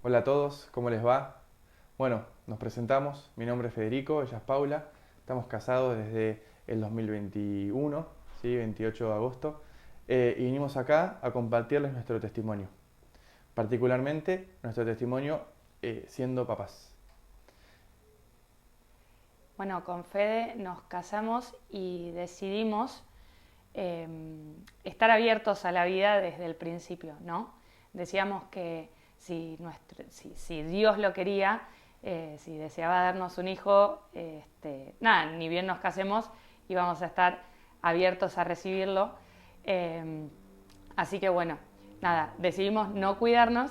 Hola a todos, ¿cómo les va? Bueno, nos presentamos, mi nombre es Federico, ella es Paula, estamos casados desde el 2021, ¿sí? 28 de agosto, y vinimos acá a compartirles nuestro testimonio, particularmente nuestro testimonio siendo papás. Bueno, con Fede nos casamos y decidimos eh, estar abiertos a la vida desde el principio, ¿no? Decíamos que si Dios lo quería, si deseaba darnos un hijo, nada, ni bien nos casemos, íbamos a estar abiertos a recibirlo. Eh, Así que bueno, nada, decidimos no cuidarnos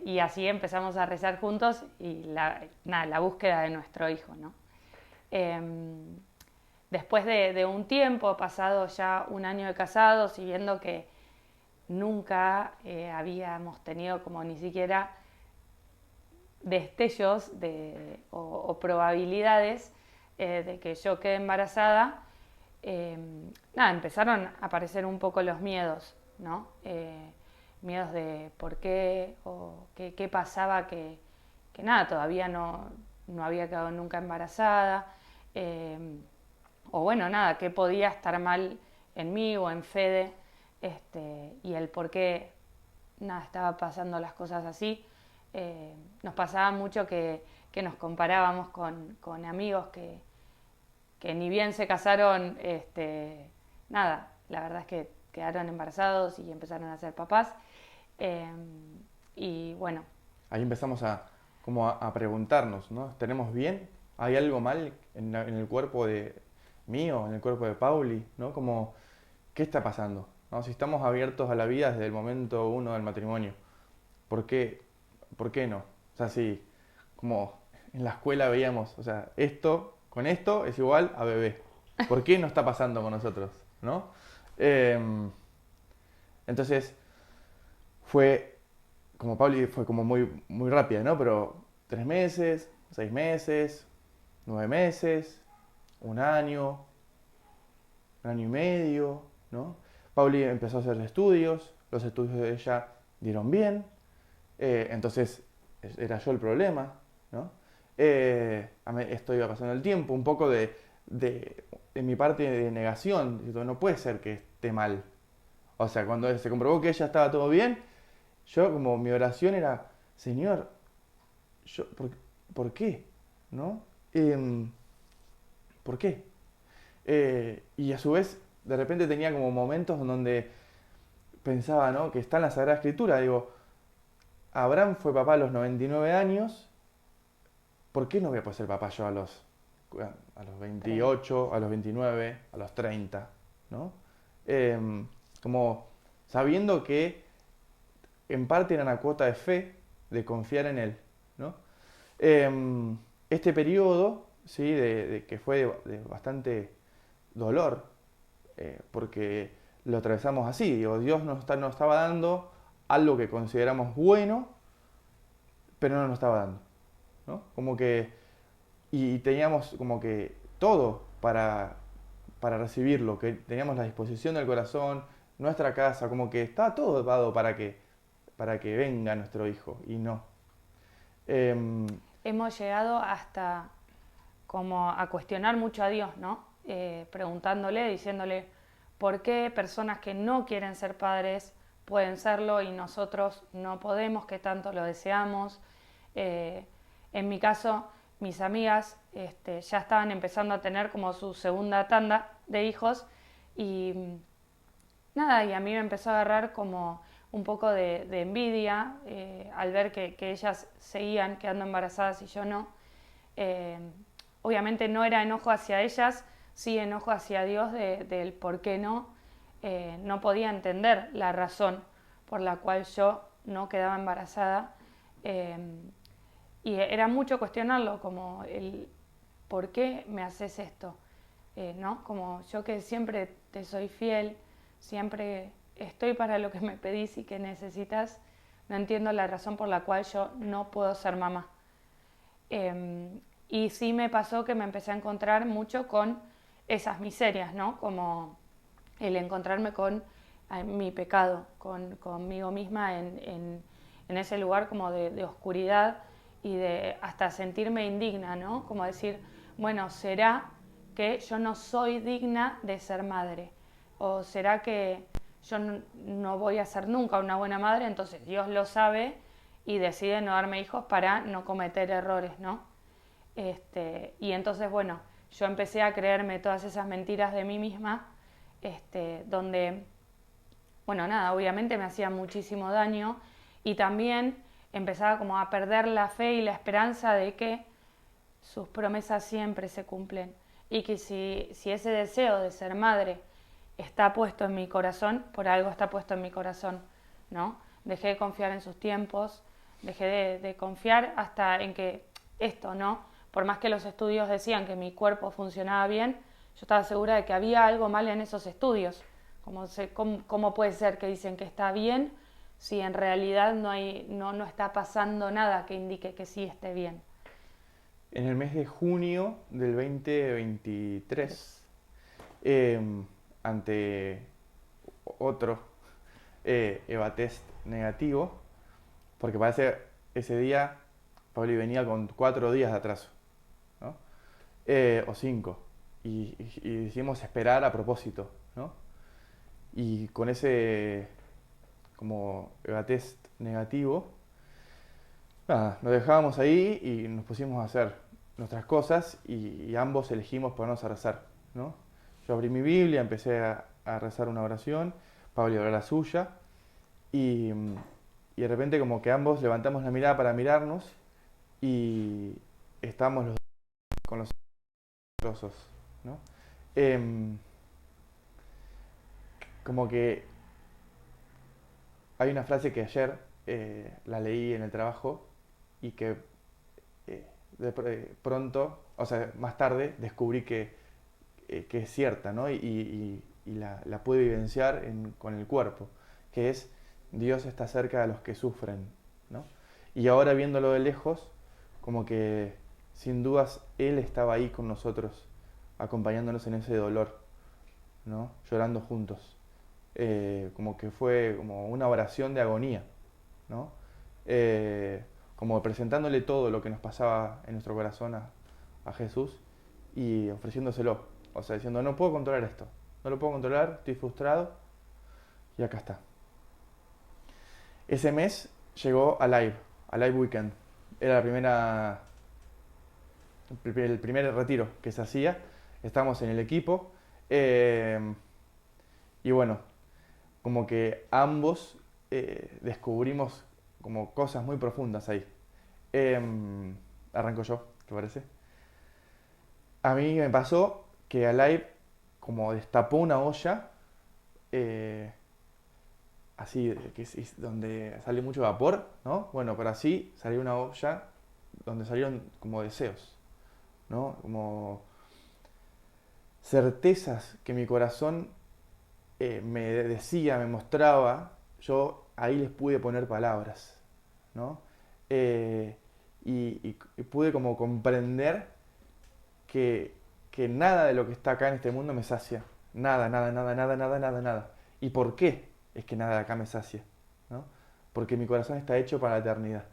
y así empezamos a rezar juntos y nada, la búsqueda de nuestro hijo, ¿no? Eh, Después de un tiempo, pasado ya un año de casados y viendo que nunca habíamos tenido como ni siquiera destellos o probabilidades de que yo quede embarazada, eh, nada, empezaron a aparecer un poco los miedos, ¿no? Miedos de por qué o qué pasaba que nada, todavía no había quedado nunca embarazada. eh, o bueno, nada, qué podía estar mal en mí o en Fede, y el por qué nada, estaba pasando las cosas así. Nos pasaba mucho que nos comparábamos con amigos que ni bien se casaron, nada, la verdad es que quedaron embarazados y empezaron a ser papás. Eh, y bueno, Ahí empezamos a preguntarnos, ¿no? ¿Tenemos bien? ¿Hay algo mal en el cuerpo de mío, en el cuerpo de Pauli? ¿No? Como, ¿qué está pasando? ¿No? Si estamos abiertos a la vida desde el momento uno del matrimonio, ¿por qué, por qué no? O sea, si como en la escuela veíamos, o sea, esto con esto es igual a bebé. ¿Por qué no está pasando con nosotros? ¿No? Em, entonces, fue, como Pauli fue como muy rápida, ¿no? Pero 3 meses, 6 meses, 9 meses, un año y medio, ¿no? Pauli empezó a hacer estudios, los estudios de ella dieron bien, entonces era yo el problema, ¿no? Esto iba pasando el tiempo, un poco de mi parte de negación, no puede ser que esté mal. O sea, cuando se comprobó que ella estaba todo bien, yo como mi oración era, Señor, yo, ¿por qué? ¿No? Em, ¿Por qué? Y a su vez, de repente tenía como momentos en donde pensaba, ¿no? Que está en la Sagrada Escritura. Digo, Abraham fue papá a los 99 años. ¿Por qué no voy a poder ser papá yo a los 30. 28, a los 29, a los 30? ¿No? Como sabiendo que en parte era una cuota de fe, de confiar en él. ¿No? Este periodo, ¿sí? Que fue de bastante dolor, porque lo atravesamos así. Digo, Dios nos estaba dando algo que consideramos bueno, pero no nos estaba dando. ¿No? Como que, y teníamos como que todo para recibirlo, que teníamos la disposición del corazón, nuestra casa, como que estaba todo dado para que venga nuestro hijo, y no. Em, Hemos llegado hasta como a cuestionar mucho a Dios, ¿no? Preguntándole, diciéndole, ¿por qué personas que no quieren ser padres pueden serlo y nosotros no podemos, que tanto lo deseamos? Eh, en mi caso, mis amigas ya estaban empezando a tener como su segunda tanda de hijos y nada, y a mí me empezó a agarrar como un poco de envidia al ver que ellas seguían quedando embarazadas y yo no. Eh, Obviamente no era enojo hacia ellas, sí enojo hacia Dios del por qué no. No podía entender la razón por la cual yo no quedaba embarazada. Eh, y era mucho cuestionarlo, como el por qué me haces esto, ¿no? Como yo que siempre te soy fiel, siempre estoy para lo que me pedís y que necesitas, no entiendo la razón por la cual yo no puedo ser mamá. Y sí me pasó que me empecé a encontrar mucho con esas miserias, ¿no? Como el encontrarme con mi pecado, conmigo misma en ese lugar como de oscuridad y de hasta sentirme indigna, ¿no? Como decir, bueno, ¿será que yo no soy digna de ser madre? ¿O será que yo no voy a ser nunca una buena madre? Entonces Dios lo sabe y decide no darme hijos para no cometer errores, ¿no? Y entonces, bueno, yo empecé a creerme todas esas mentiras de mí misma, donde, bueno, nada, obviamente me hacía muchísimo daño y también empezaba como a perder la fe y la esperanza de que sus promesas siempre se cumplen y que si ese deseo de ser madre está puesto en mi corazón, por algo está puesto en mi corazón, ¿no? Dejé de confiar en sus tiempos, dejé de confiar hasta en que esto, ¿no? Por más que los estudios decían que mi cuerpo funcionaba bien, yo estaba segura de que había algo mal en esos estudios. ¿Cómo puede ser que dicen que está bien si en realidad no está pasando nada que indique que sí esté bien? En el mes de junio del 2023, eh, ante otro EVA test negativo, porque parece ese día Pablo venía con 4 días de atraso, ¿no? O 5, y decidimos esperar a propósito, ¿no? Y con ese como EVA test negativo, nada, nos dejábamos ahí y nos pusimos a hacer nuestras cosas y ambos elegimos ponernos a rezar, ¿no? Yo abrí mi Biblia, empecé a rezar una oración, Pablo oró la suya y, y de repente como que ambos levantamos la mirada para mirarnos y estábamos los dos con los trozos, ¿no? Em, Como que hay una frase que ayer la leí en el trabajo y que pronto, o sea, más tarde descubrí que es cierta, ¿no? Y la pude vivenciar con el cuerpo, que es Dios está cerca de los que sufren, ¿no? Y ahora viéndolo de lejos, como que sin dudas Él estaba ahí con nosotros, acompañándonos en ese dolor, ¿no? Llorando juntos. Como que fue como una oración de agonía, ¿no? Como presentándole todo lo que nos pasaba en nuestro corazón a Jesús y ofreciéndoselo. O sea, diciendo, no puedo controlar esto, no lo puedo controlar, estoy frustrado y acá está. Ese mes llegó a Live Weekend. Era el primer retiro que se hacía. Estábamos en el equipo. Y bueno, como que ambos descubrimos como cosas muy profundas ahí. Arranco yo, ¿te parece? A mí me pasó que Alive como destapó una olla, eh, así, donde sale mucho vapor, ¿no? Bueno, pero así salió una olla donde salieron como deseos, ¿no? Como certezas que mi corazón me decía, me mostraba, yo ahí les pude poner palabras, ¿no? Eh, y pude como comprender que, que nada de lo que está acá en este mundo me sacia. Nada, nada, nada, nada, nada, nada, nada. ¿Y por qué es que nada de acá me sacia? ¿No? Porque mi corazón está hecho para la eternidad.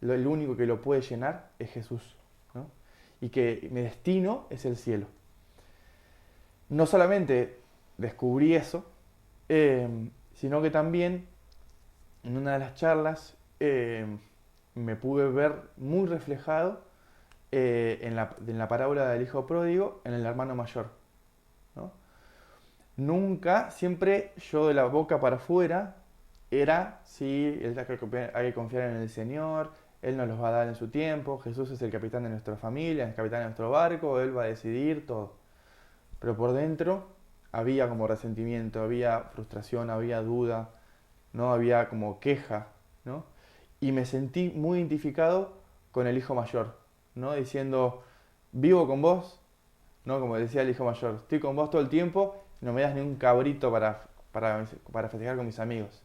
El único que lo puede llenar es Jesús, ¿no? Y que mi destino es el cielo. No solamente descubrí eso, sino que también en una de las charlas me pude ver muy reflejado en la parábola del hijo pródigo, en el hermano mayor, ¿no? Nunca, siempre yo de la boca para afuera era, sí, hay que confiar en el Señor, Él nos los va a dar en su tiempo, Jesús es el capitán de nuestra familia, es el capitán de nuestro barco, Él va a decidir todo. Pero por dentro había como resentimiento, había frustración, había duda, ¿no? Había como queja, ¿no? Y me sentí muy identificado con el hijo mayor, ¿no? Diciendo, vivo con vos, ¿no? Como decía el hijo mayor, estoy con vos todo el tiempo, no me das ni un cabrito para festejar con mis amigos.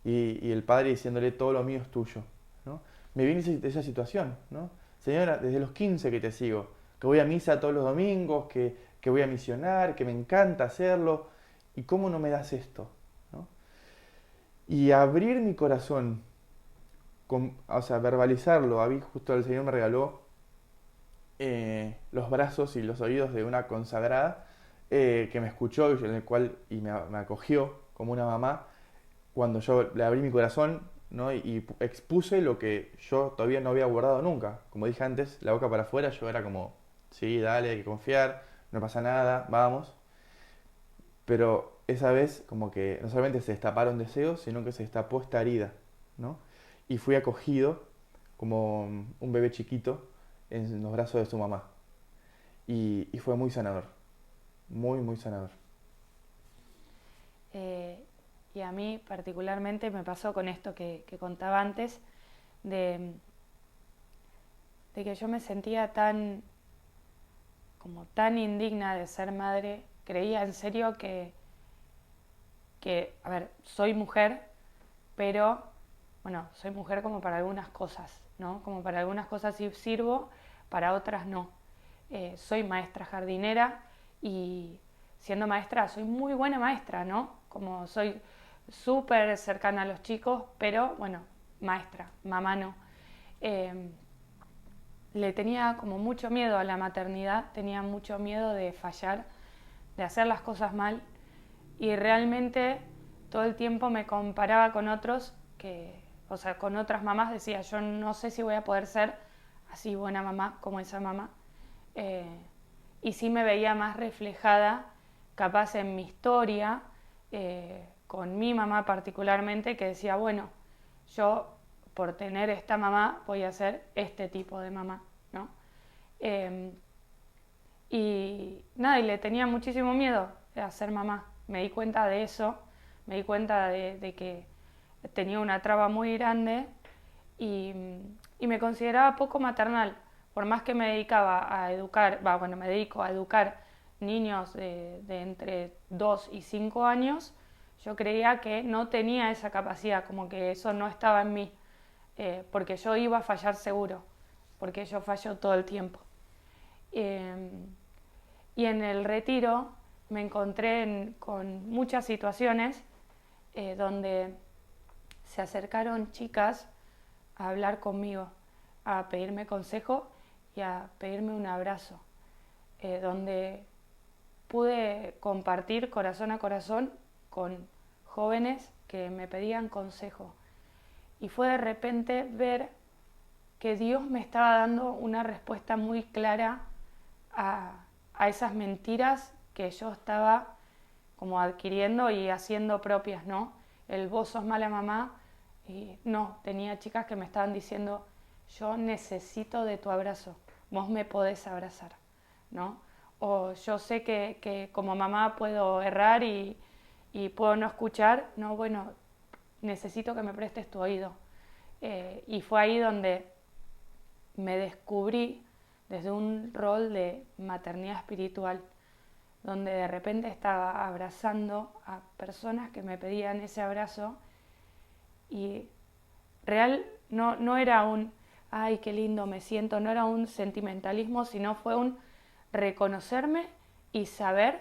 Y el padre diciéndole, todo lo mío es tuyo, ¿no? Me viene esa situación, ¿no? Señora, desde los 15 que te sigo, que voy a misa todos los domingos, que voy a misionar, que me encanta hacerlo, ¿y cómo no me das esto? ¿No? Y abrir mi corazón o sea, verbalizarlo. A mí justo el Señor me regaló los brazos y los oídos de una consagrada que me escuchó y en el cual me acogió como una mamá cuando yo le abrí mi corazón, ¿no? Y expuse lo que yo todavía no había guardado nunca. Como dije antes, la boca para afuera, yo era como, sí, dale, hay que confiar, no pasa nada, vamos. Pero esa vez como que no solamente se destaparon deseos, sino que se destapó esta herida, ¿no? Y fui acogido como un bebé chiquito en los brazos de su mamá. Y fue muy sanador, muy, muy sanador. Eh, y a mí particularmente me pasó con esto que contaba antes, de, de que yo me sentía como tan indigna de ser madre. Creía en serio a ver, soy mujer, pero bueno, soy mujer como para algunas cosas, ¿no? Como para algunas cosas sí sirvo, para otras no. Soy maestra jardinera y siendo maestra soy muy buena maestra, ¿no? Como soy súper cercana a los chicos, pero bueno, maestra, mamá no. Eh, Le tenía como mucho miedo a la maternidad, tenía mucho miedo de fallar, de hacer las cosas mal y realmente todo el tiempo me comparaba con otros o sea, con otras mamás, decía, yo no sé si voy a poder ser así buena mamá como esa mamá. Eh, y sí me veía más reflejada, capaz en mi historia, con mi mamá particularmente, que decía, bueno, yo por tener esta mamá voy a ser este tipo de mamá, ¿no? Eh, y nada, y le tenía muchísimo miedo a ser mamá. Me di cuenta de eso, me di cuenta de que tenía una traba muy grande y, y me consideraba poco maternal. Por más que me dedicaba a educar, bueno, me dedico a educar niños de entre 2 y 5 años, yo creía que no tenía esa capacidad, como que eso no estaba en mí, porque yo iba a fallar seguro, porque yo fallo todo el tiempo. Eh, y en el retiro me encontré con muchas situaciones donde se acercaron chicas a hablar conmigo, a pedirme consejo y a pedirme un abrazo, donde pude compartir corazón a corazón con jóvenes que me pedían consejo. Y fue de repente ver que Dios me estaba dando una respuesta muy clara a, a esas mentiras que yo estaba como adquiriendo y haciendo propias, ¿no? El vos sos mala mamá, y no, tenía chicas que me estaban diciendo, yo necesito de tu abrazo, vos me podés abrazar, ¿no? O yo sé que como mamá puedo errar y puedo no escuchar, no, bueno, necesito que me prestes tu oído. Y fue ahí donde me descubrí desde un rol de maternidad espiritual, donde de repente estaba abrazando a personas que me pedían ese abrazo y real no era un, ay, qué lindo me siento, no era un sentimentalismo, sino fue un reconocerme y saber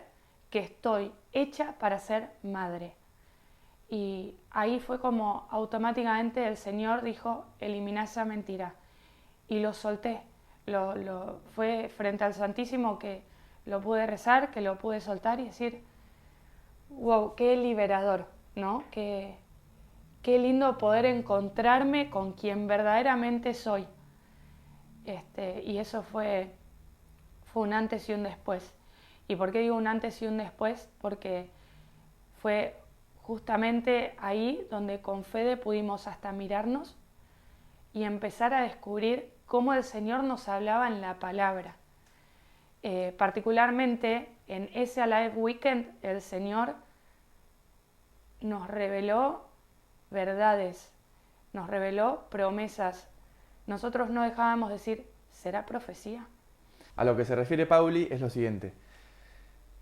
que estoy hecha para ser madre. Y ahí fue como automáticamente el Señor dijo, elimina esa mentira. Y lo solté. Fue frente al Santísimo que lo pude rezar, que lo pude soltar y decir, wow, qué liberador, ¿no? Qué lindo poder encontrarme con quien verdaderamente soy. Y eso fue un antes y un después. ¿Y por qué digo un antes y un después? Porque fue justamente ahí donde con Fede pudimos hasta mirarnos y empezar a descubrir cómo el Señor nos hablaba en la palabra. Particularmente en ese Alive Weekend el Señor nos reveló verdades, nos reveló promesas. Nosotros no dejábamos de decir, ¿será profecía? A lo que se refiere Pauli es lo siguiente.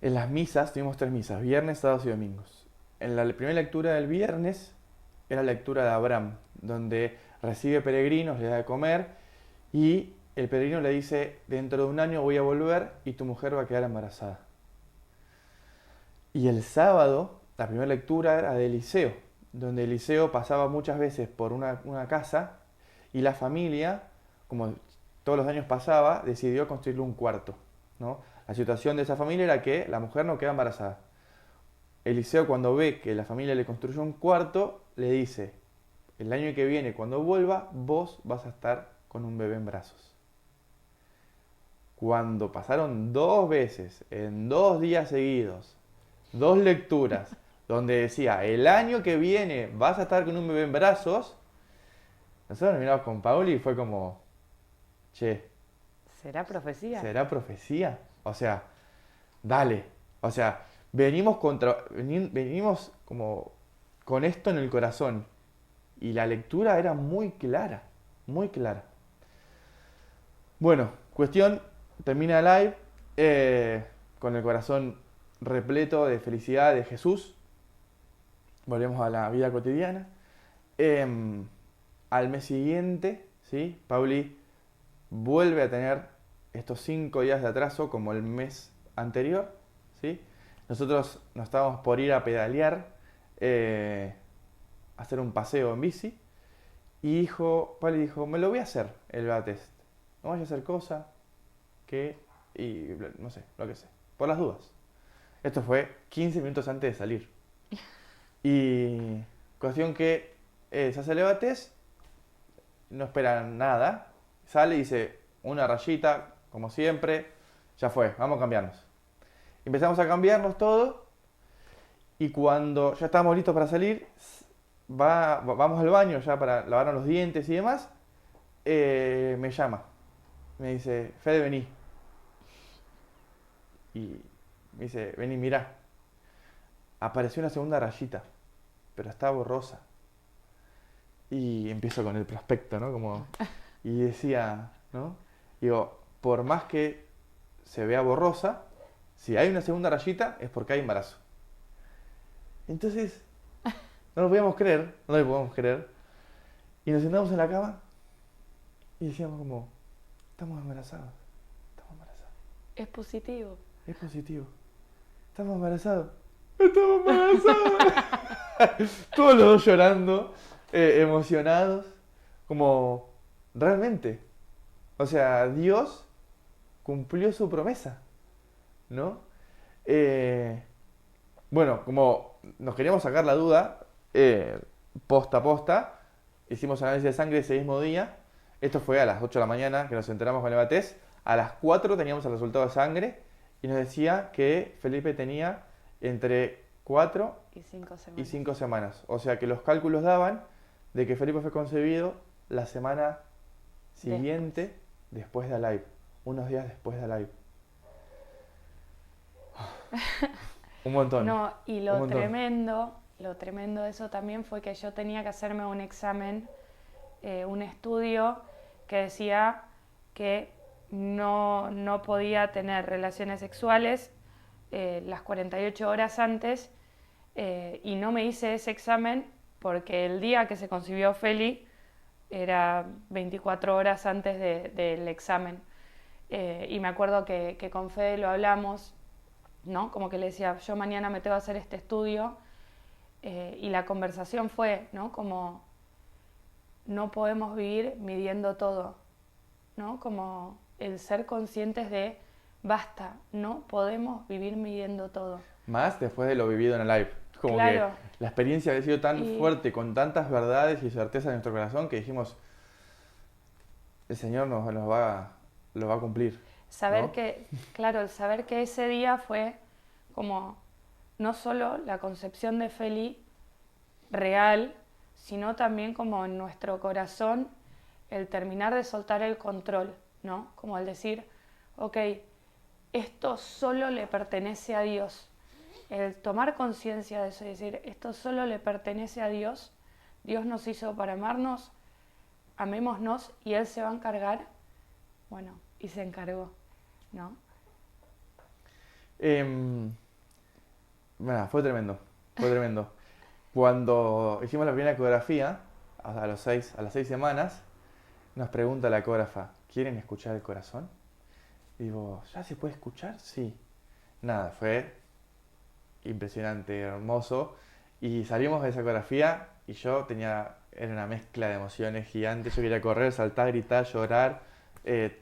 En las misas, tuvimos 3 misas, viernes, sábados y domingos. En la primera lectura del viernes era la lectura de Abraham, donde recibe peregrinos, le da de comer y el peregrino le dice, dentro de un año voy a volver y tu mujer va a quedar embarazada. Y el sábado, la primera lectura era de Eliseo, donde Eliseo pasaba muchas veces por una casa Y la familia, como todos los años pasaba, decidió construirle un cuarto, ¿no? La situación de esa familia era que la mujer no queda embarazada. Eliseo, cuando ve que la familia le construyó un cuarto, le dice, el año que viene, cuando vuelva, vos vas a estar con un bebé en brazos. Cuando pasaron 2 veces, en 2 días seguidos, 2 lecturas, donde decía, el año que viene vas a estar con un bebé en brazos, nosotros nos miramos con Pauli y fue como, che, ¿Será profecía? ¿será profecía? O sea, dale. O sea, venimos como con esto en el corazón. Y la lectura era muy clara, muy clara. Bueno, cuestión, termina el live con el corazón repleto de felicidad de Jesús. Volvemos a la vida cotidiana. Al mes siguiente, ¿sí? Pauli vuelve a tener estos 5 días de atraso como el mes anterior, ¿sí? Nosotros nos estábamos por ir a pedalear, a hacer un paseo en bici, y Pauli dijo, me lo voy a hacer el beta test. No voy a hacer cosa que, y no sé, lo que sé, por las dudas. Esto fue 15 minutos antes de salir. Y cuestión que se hace el beta test, no espera nada, sale y dice una rayita, como siempre, ya fue, vamos a cambiarnos. Empezamos a cambiarnos todo y cuando ya estábamos listos para salir, vamos al baño ya para lavarnos los dientes y demás, me llama, me dice, Fede, vení. Y me dice, vení, mirá, apareció una segunda rayita, pero está borrosa. Y empiezo con el prospecto, ¿no? Como, y decía, ¿no? Digo, por más que se vea borrosa, si hay una segunda rayita es porque hay embarazo. Entonces, no lo podíamos creer, no lo podíamos creer. Y nos sentamos en la cama y decíamos como, estamos embarazados, estamos embarazados. Es positivo. Es positivo. Estamos embarazados. Estamos embarazados. Todos los dos llorando, emocionados, como realmente. O sea, Dios cumplió su promesa, ¿no? Bueno, como nos queríamos sacar la duda, posta a posta, hicimos análisis de sangre ese mismo día. Esto fue a las 8 de la mañana que nos enteramos con el BATES. A las 4 teníamos el resultado de sangre y nos decía que Felipe tenía entre 4 y 5 semanas. O sea que los cálculos daban de que Felipe fue concebido la semana siguiente después de Alive, unos días después de Alive. Un montón. No, y lo tremendo de eso también fue que yo tenía que hacerme un examen, un estudio que decía que no podía tener relaciones sexuales las 48 horas antes, y no me hice ese examen porque el día que se concibió Feli era 24 horas antes del examen. Y me acuerdo que con Fede lo hablamos, ¿no? Como que le decía, yo mañana me tengo que hacer este estudio, y la conversación fue, ¿no? Como no podemos vivir midiendo todo, ¿no? Como el ser conscientes de basta, no podemos vivir midiendo todo. Más después de lo vivido en el live. Como claro, que la experiencia había sido tan fuerte, con tantas verdades y certezas en nuestro corazón, que dijimos, el Señor lo va a cumplir. Saber, ¿no? El saber que ese día fue como no solo la concepción de Feli real, sino también como en nuestro corazón el terminar de soltar el control, ¿no? Como el decir, ok, esto solo le pertenece a Dios. El tomar conciencia de eso y decir, esto solo le pertenece a Dios, Dios nos hizo para amarnos, amémonos y Él se va a encargar, bueno, y se encargó, ¿no? Bueno, fue tremendo. Cuando hicimos la primera ecografía, a las 6 semanas, nos pregunta la ecógrafa, ¿quieren escuchar el corazón? Y digo, ¿ya se puede escuchar? Sí. Nada, fue impresionante, hermoso. Y salimos de esa coreografía y era una mezcla de emociones gigantes. Yo quería correr, saltar, gritar, llorar,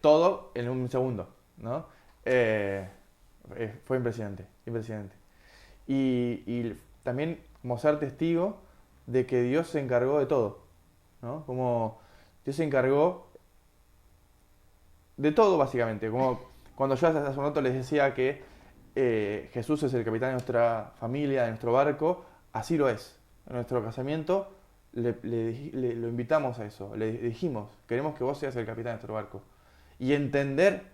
todo en un segundo, ¿no? Eh, Fue impresionante, impresionante. Y también como ser testigo de que Dios se encargó de todo, ¿no? Como Dios se encargó de todo básicamente. Como cuando yo hace un rato les decía que Jesús es el capitán de nuestra familia, de nuestro barco, así lo es. En nuestro casamiento lo invitamos a eso, le dijimos, queremos que vos seas el capitán de nuestro barco. Y entender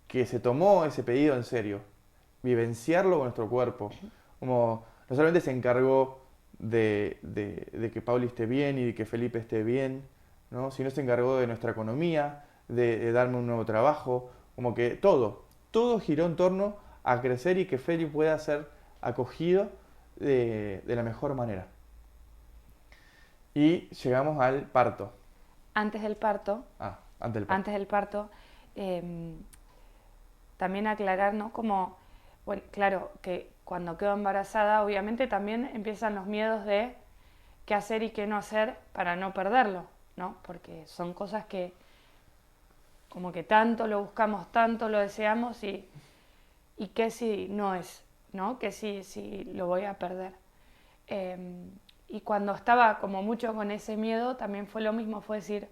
que se tomó ese pedido en serio, vivenciarlo con nuestro cuerpo. Como no solamente se encargó de que Pauli esté bien y de que Felipe esté bien, ¿no? Sino se encargó de nuestra economía, de darme un nuevo trabajo, como que todo giró en torno a crecer y que Feli pueda ser acogido de la mejor manera. Y llegamos al parto. Antes del parto, Antes del parto. antes del parto, eh, también aclarar, ¿no? Como, bueno, claro, que cuando quedo embarazada, obviamente también empiezan los miedos de qué hacer y qué no hacer para no perderlo, ¿no? Porque son cosas que como que tanto lo buscamos, tanto lo deseamos y qué si no es, ¿no? Que si lo voy a perder. Y cuando estaba como mucho con ese miedo, también fue lo mismo, fue decir,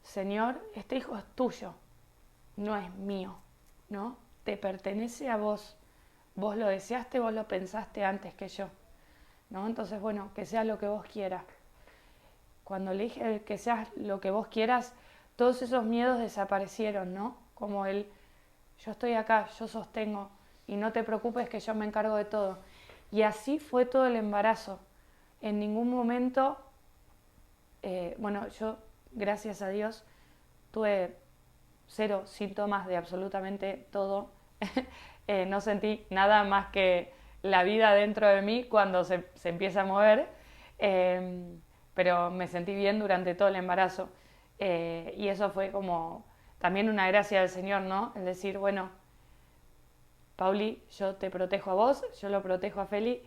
Señor, este hijo es tuyo, no es mío, ¿no? Te pertenece a vos. Vos lo deseaste, vos lo pensaste antes que yo, ¿no? Entonces, bueno, que sea lo que vos quieras. Cuando le dije que seas lo que vos quieras, todos esos miedos desaparecieron, ¿no? Como yo estoy acá, yo sostengo, y no te preocupes que yo me encargo de todo. Y así fue todo el embarazo. En ningún momento, bueno, yo, gracias a Dios, tuve 0 síntomas de absolutamente todo. No sentí nada más que la vida dentro de mí cuando se empieza a mover, pero me sentí bien durante todo el embarazo. Y eso fue como también una gracia del Señor, ¿no? El decir, bueno, Pauli, yo te protejo a vos, yo lo protejo a Feli,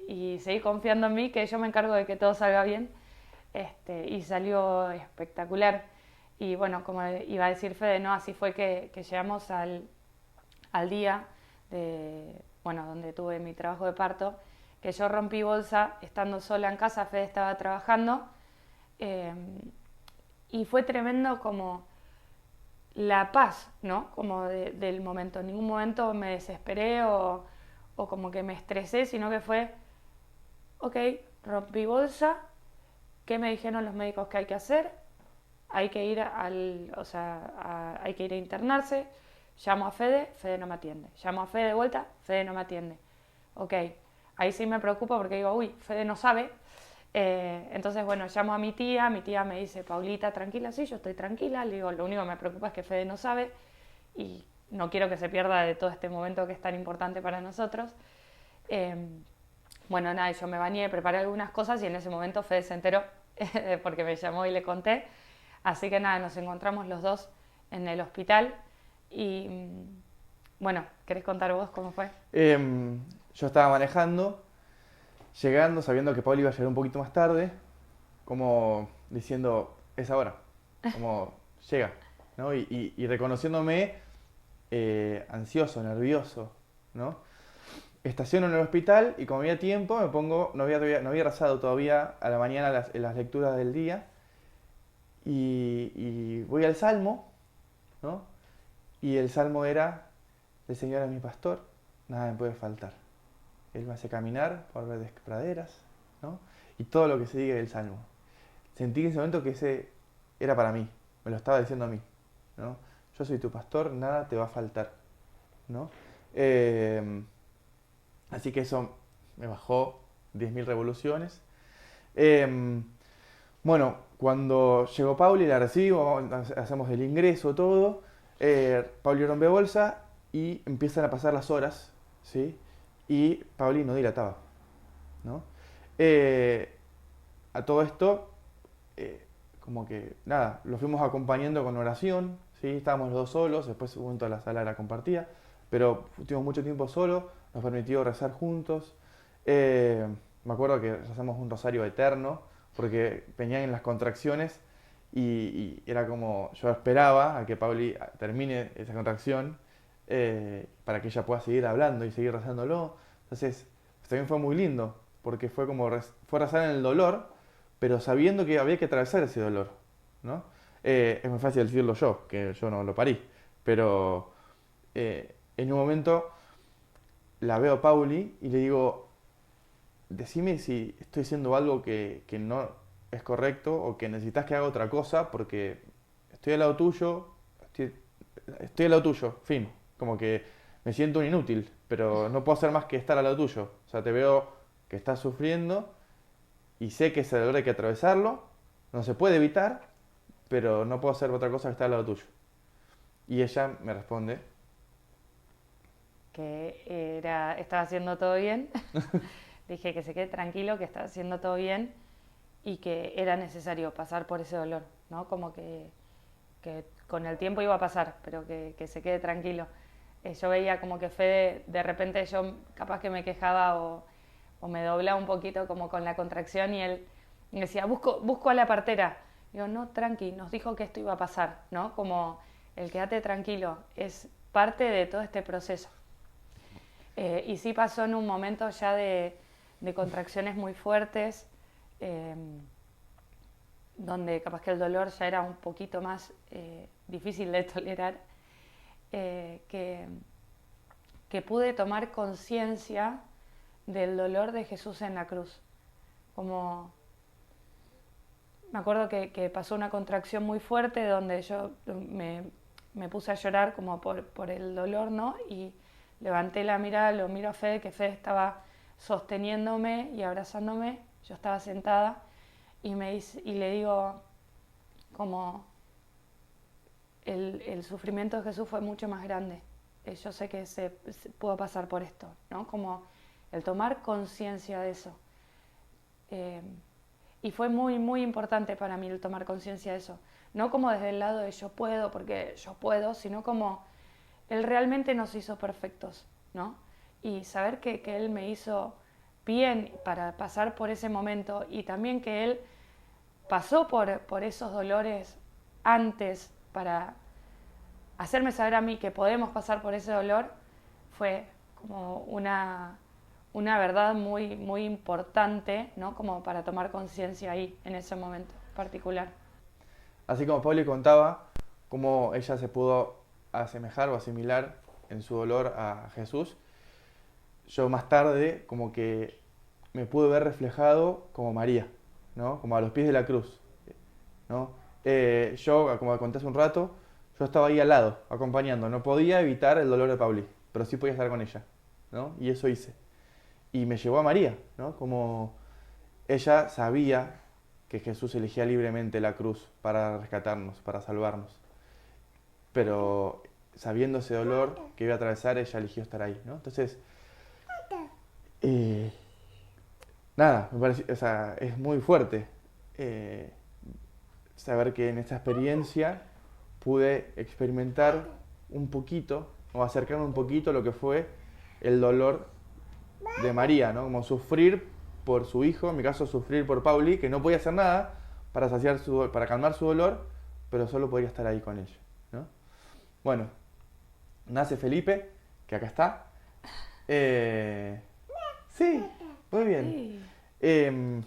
y seguí confiando en mí, que yo me encargo de que todo salga bien, y salió espectacular. Y bueno, como iba a decir Fede, ¿no? Así fue que llegamos al día bueno, donde tuve mi trabajo de parto, que yo rompí bolsa estando sola en casa, Fede estaba trabajando, y fue tremendo como la paz, ¿no? Como del momento. En ningún momento me desesperé o como que me estresé, sino que fue, ok, rompí bolsa, ¿qué me dijeron los médicos que hay que hacer? Hay que ir hay que ir a internarse. Llamo a Fede, Fede no me atiende. Llamo a Fede de vuelta, Fede no me atiende. Ok, ahí sí me preocupa porque digo, uy, Fede no sabe. Entonces, bueno, llamo a mi tía me dice, Paulita, tranquila, sí, yo estoy tranquila. Le digo, lo único que me preocupa es que Fede no sabe y no quiero que se pierda de todo este momento que es tan importante para nosotros. Bueno, nada, yo me bañé, preparé algunas cosas y en ese momento Fede se enteró porque me llamó y le conté. Así que nada, nos encontramos los dos en el hospital y bueno, ¿querés contar vos cómo fue? Yo estaba manejando, llegando, sabiendo que Pauli iba a llegar un poquito más tarde, como diciendo, es ahora, como llega, ¿no? Y reconociéndome ansioso, nervioso, ¿no? Estaciono en el hospital y como había tiempo me pongo, no había rezado todavía a la mañana las lecturas del día y voy al Salmo, ¿no? Y el Salmo era, el Señor es mi pastor, nada me puede faltar. Él me hace caminar por verdes praderas, ¿no? Y todo lo que se diga del Salmo. Sentí en ese momento que ese era para mí, me lo estaba diciendo a mí, ¿no? Yo soy tu pastor, nada te va a faltar, ¿no? Así que eso me bajó 10.000 revoluciones. Bueno, cuando llegó Pauli, la recibo, hacemos el ingreso, todo. Pauli rompe bolsa y empiezan a pasar las horas, ¿sí? Y Pauli no dilataba, ¿no? A todo esto, como que, nada, lo fuimos acompañando con oración, ¿sí? Estábamos los dos solos, después junto a la sala era compartida, pero tuvimos mucho tiempo solos, nos permitió rezar juntos. me acuerdo que hacemos un rosario eterno, porque venían en las contracciones y era como, yo esperaba a que Pauli termine esa contracción para que ella pueda seguir hablando y seguir rezándolo. Entonces, también fue muy lindo, porque fue como, fue rezar en el dolor, pero sabiendo que había que atravesar ese dolor, ¿no? Es muy fácil decirlo yo, que yo no lo parí, pero en un momento la veo a Pauli y le digo, decime si estoy haciendo algo que no es correcto o que necesitas que haga otra cosa porque estoy al lado tuyo, estoy, estoy al lado tuyo, fin. Como que me siento un inútil, pero no puedo hacer más que estar al lado tuyo. O sea, te veo que estás sufriendo y sé que ese dolor hay que atravesarlo, no se puede evitar, pero no puedo hacer otra cosa que estar al lado tuyo. Y ella me responde, Que estaba haciendo todo bien. Dije que se quede tranquilo, que estaba haciendo todo bien y que era necesario pasar por ese dolor, ¿no? Como que con el tiempo iba a pasar, pero que se quede tranquilo. Yo veía como que Fede, de repente yo capaz que me quejaba o me doblaba un poquito como con la contracción y él me decía, busco a la partera. Digo, no, tranqui, nos dijo que esto iba a pasar, ¿no? Como el quédate tranquilo, es parte de todo este proceso. Y sí pasó en un momento ya de contracciones muy fuertes, eh, donde capaz que el dolor ya era un poquito más difícil de tolerar, que pude tomar conciencia del dolor de Jesús en la cruz. Como me acuerdo que pasó una contracción muy fuerte donde yo me puse a llorar como por el dolor, ¿no? Y levanté la mirada, lo miro a Fede, que Fede estaba sosteniéndome y abrazándome, yo estaba sentada y le digo como el sufrimiento de Jesús fue mucho más grande. Yo sé que puedo pasar por esto, ¿no? Como el tomar conciencia de eso. Y fue muy, muy importante para mí el tomar conciencia de eso. No como desde el lado de yo puedo, porque yo puedo, sino como Él realmente nos hizo perfectos, ¿no? Y saber que Él me hizo bien para pasar por ese momento y también que Él pasó por esos dolores antes para hacerme saber a mí que podemos pasar por ese dolor, fue como una verdad muy, muy importante, ¿no? Como para tomar conciencia ahí, en ese momento particular. así como Pauli contaba, cómo ella se pudo asemejar o asimilar en su dolor a Jesús, yo más tarde como que me pude ver reflejado como María, ¿no? Como a los pies de la cruz, ¿no? Yo, como conté hace un rato, yo estaba ahí al lado, acompañando. No podía evitar el dolor de Pauli, pero sí podía estar con ella, ¿no? Y eso hice. Y me llevó a María, ¿no? Como ella sabía que Jesús elegía libremente la cruz para rescatarnos, para salvarnos. Pero sabiendo ese dolor que iba a atravesar, ella eligió estar ahí, ¿no? Entonces, eh, nada, me parece, o sea, es muy fuerte eh, saber que en esta experiencia pude experimentar un poquito, o acercarme un poquito a lo que fue el dolor de María, ¿no? Como sufrir por su hijo, en mi caso sufrir por Pauli, que no podía hacer nada para para calmar su dolor, pero solo podía estar ahí con ella, ¿no? Bueno, nace Felipe, que acá está. Sí, muy bien. Sí. Eh,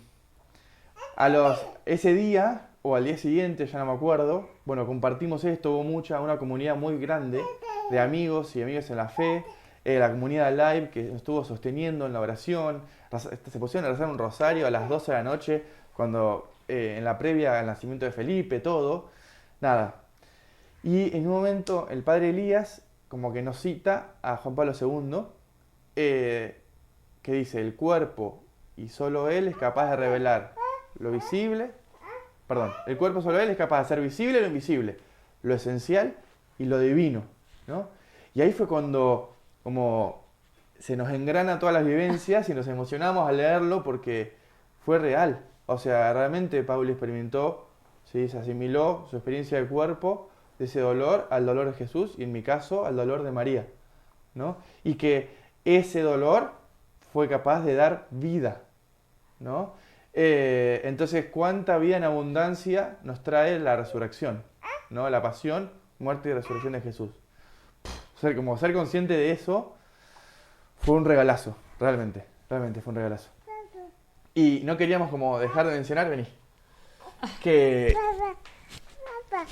ese día, o al día siguiente, ya no me acuerdo, bueno, compartimos esto, hubo una comunidad muy grande de amigos y amigas en la fe, la comunidad live que nos estuvo sosteniendo en la oración, se pusieron a rezar un rosario a las 12 de la noche, cuando en la previa al nacimiento de Felipe, todo, nada. Y en un momento el padre Elías como que nos cita a Juan Pablo II, que dice, el cuerpo y solo él es capaz de revelar lo visible, perdón, el cuerpo solo él es capaz de hacer visible lo invisible, lo esencial y lo divino, ¿no? Y ahí fue cuando como se nos engrana todas las vivencias y nos emocionamos al leerlo porque fue real. O sea, realmente Pablo experimentó, ¿sí? Se asimiló su experiencia de cuerpo, de ese dolor, al dolor de Jesús y en mi caso al dolor de María, ¿no? Y que ese dolor fue capaz de dar vida, ¿no? Entonces, ¿cuánta vida en abundancia nos trae la resurrección? ¿No? La pasión, muerte y resurrección de Jesús. Como ser consciente de eso fue un regalazo, realmente fue un regalazo. Y no queríamos como dejar de mencionar, vení, que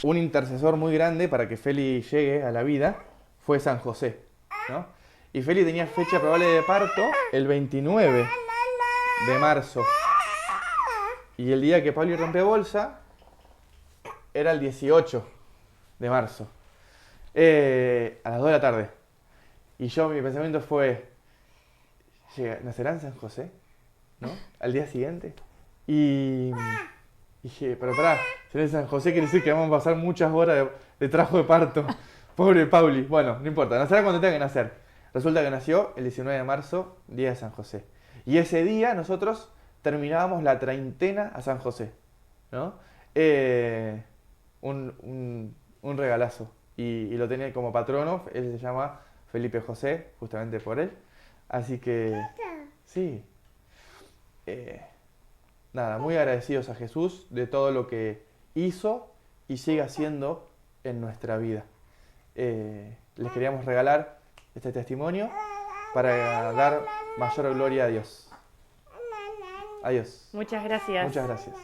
un intercesor muy grande para que Feli llegue a la vida fue San José, ¿no? Y Feli tenía fecha probable de parto el 29 de marzo. Y el día que Pablo rompe bolsa era el 18 de marzo. A las 2 de la tarde. Y mi pensamiento fue, ¿nacerá en San José? ¿No? Al día siguiente. Y dije, pero pará, si no es San José quiere decir que vamos a pasar muchas horas de trabajo de parto. Pobre Pauli. Bueno, no importa, nacerá cuando tenga que nacer. Resulta que nació el 19 de marzo, día de San José. Y ese día nosotros terminábamos la treintena a San José, ¿no? Un regalazo. Y lo tenía como patrono, él se llama Felipe José, justamente por él. Así que, sí. Nada, muy agradecidos a Jesús de todo lo que hizo y sigue haciendo en nuestra vida. Les queríamos regalar este testimonio para dar mayor gloria a Dios. Adiós. Muchas gracias. Muchas gracias.